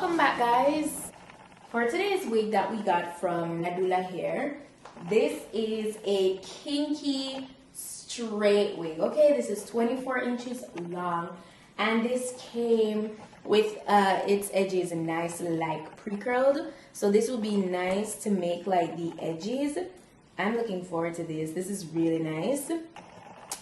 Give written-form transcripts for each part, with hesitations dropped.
Welcome back, guys. For today's wig that we got from Nadula Hair, this is a kinky straight wig. Okay, this is 24 inches long, and this came with its edges nicely like pre-curled. So this will be nice to make like the edges. I'm looking forward to this. This is really nice.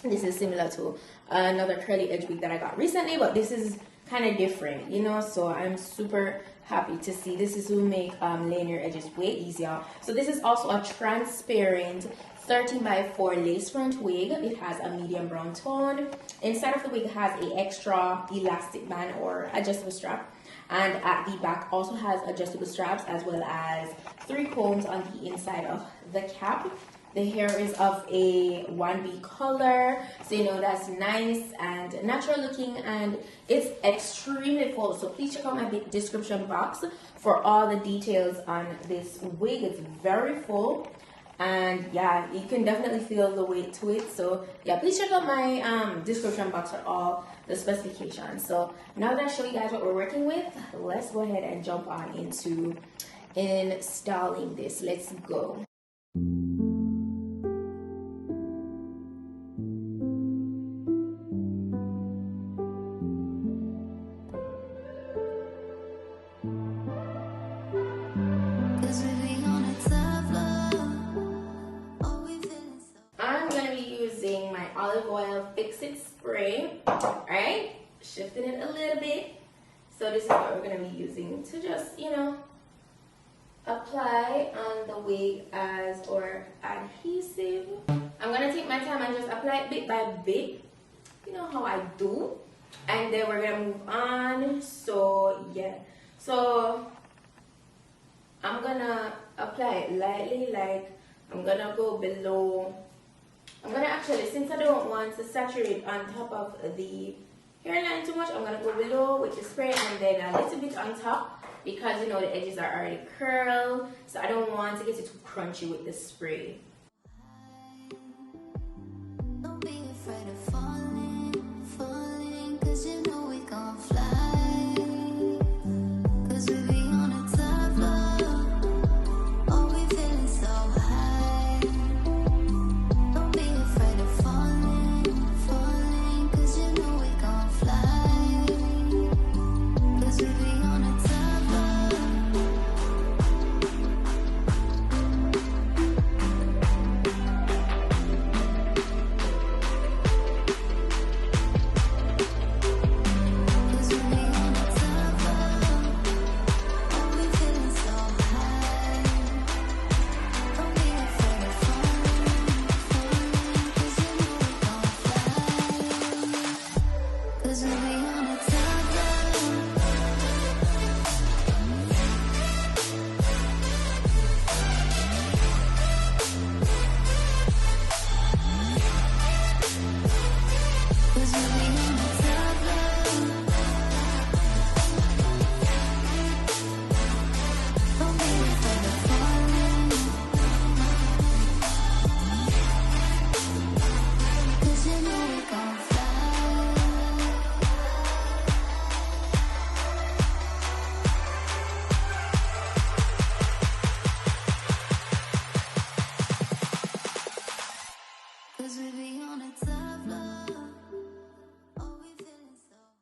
This is similar to another curly edge wig that I got recently, but this is kind of different, you know, so I'm super happy to see this. Is will make laying your edges way easier. So this is also a transparent 13x4 lace front wig. It has a medium brown tone. Inside of the wig has a extra elastic band or adjustable strap, and at the back also has adjustable straps as well as 3 combs on the inside of the cap. The hair is of a 1B color, so you know that's nice and natural looking, and it's extremely full. So please check out my description box for all the details on this wig. It's very full, and yeah, you can definitely feel the weight to it. So yeah, please check out my description box for all the specifications. So now that I show you guys what we're working with, let's go ahead and jump on into installing this. Let's go. Olive oil fix-it spray. Alright, shifting it a little bit. So this is what we're going to be using to just, you know, apply on the wig as or adhesive. I'm going to take my time and just apply it bit by bit, you know how I do, and then we're going to move on. So yeah, so I'm going to apply it lightly, like I'm going to go below. I'm going to actually, since I don't want to saturate on top of the hairline too much, I'm going to go below with the spray and then a little bit on top, because you know the edges are already curled, so I don't want to get it too crunchy with the spray. Don't be afraid of falling, falling, 'cause you know we gon' fly, 'cause we be on a top floor, oh we feeling so high.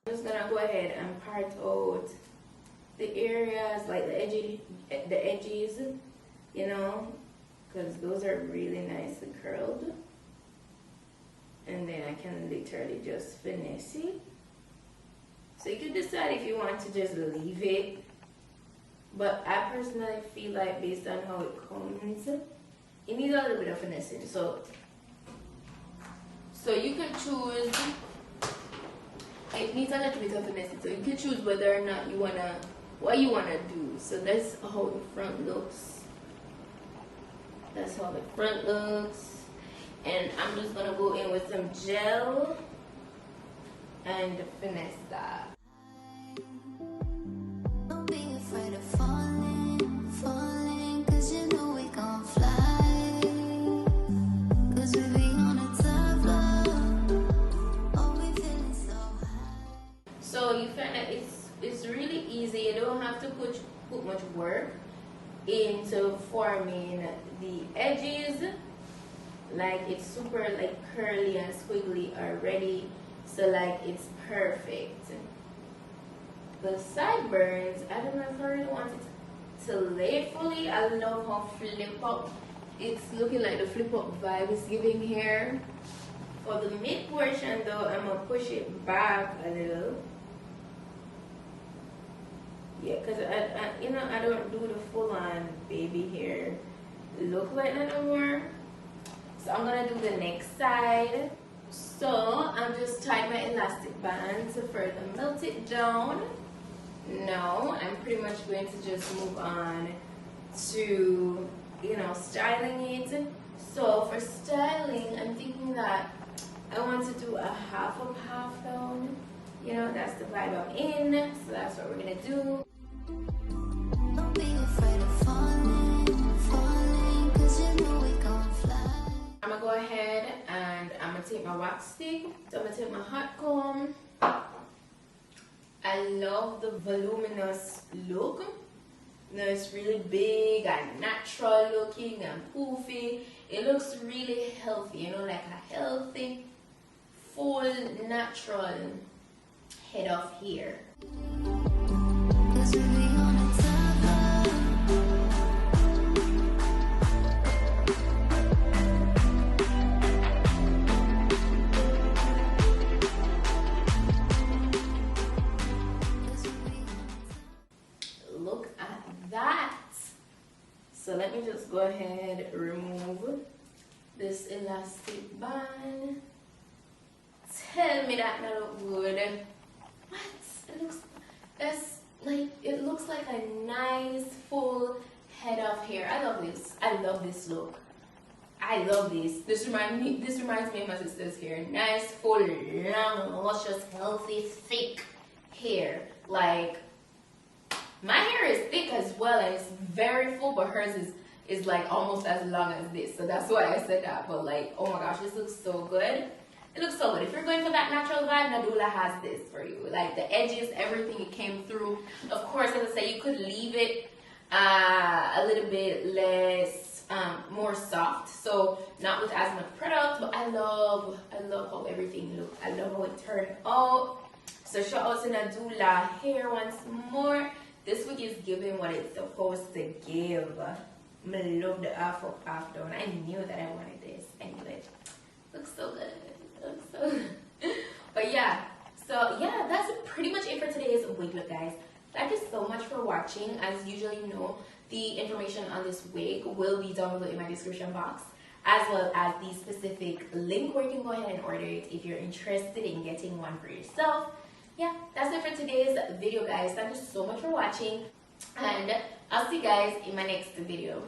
I'm just gonna go ahead and part out the areas like the edges, you know, because those are really nicely curled, and then I can literally just finesse it. So you can decide if you want to just leave it, but I personally feel like based on how it comes, it needs a little bit of finessing. So you can choose. It needs a little bit of finessing, so you can choose whether or not what you wanna do. So that's how the front looks. That's how the front looks, and I'm just gonna go in with some gel and finesse that. Don't be afraid of falling, falling, 'cause you know we gon' fly, 'cause we be on a top floor, oh we feeling so high. So you find that it's really easy. You don't have to into forming the edges. Like it's super like curly and squiggly already, so like it's perfect. The sideburns, I don't know if I really want it to lay fully. I love how flip up, it's looking like the flip up vibe is giving here. For the mid portion though, I'm gonna push it back a little. Yeah, because I don't do the full on baby hair look like that no more. So I'm gonna do the next side. So I'm just tying my elastic band to further melt it down. Now I'm pretty much going to just move on to, you know, styling it. So for styling, I'm thinking that I want to do a half up, half down. You know, that's the vibe I'm in. So that's what we're gonna do. Don't be afraid of falling, 'cause you know we gon' fly. I'm gonna go ahead and I'm gonna take my wax stick. So I'm gonna take my hot comb. I love the voluminous look. You know, it's really big and natural looking and poofy. It looks really healthy, you know, like a healthy, full, natural head of hair. 'Cause we be on a top. Look at that. So let me just go ahead, remove this elastic band. Tell me that not look good. What? It looks like a nice full head of hair. I love this. I love this look. I love this. This reminds me of my sister's hair. Nice, full, long, luscious, healthy, thick hair. Like, my hair is thick as well and it's very full, but hers is like almost as long as this. So that's why I said that. But like, oh my gosh, this looks so good. It looks so good. If you're going for that natural vibe, Nadula has this for you. Like the edges, everything, it came through. Of course, as I say, you could leave it a little bit less, more soft. So not with as much product, but I love how everything looked. I love how it turned out. So shout out to Nadula Hair once more. This wig is giving what it's supposed to give. I love the half up, half down. I knew that I wanted this. I knew it. Looks so good. Looks so good. But yeah, so yeah, that's pretty much it for today's wig look, guys. Thank you so much for watching. As usual, you know, the information on this wig will be down below in my description box, as well as the specific link where you can go ahead and order it if you're interested in getting one for yourself. Yeah, that's it for today's video, guys. Thank you so much for watching, and I'll see you guys in my next video.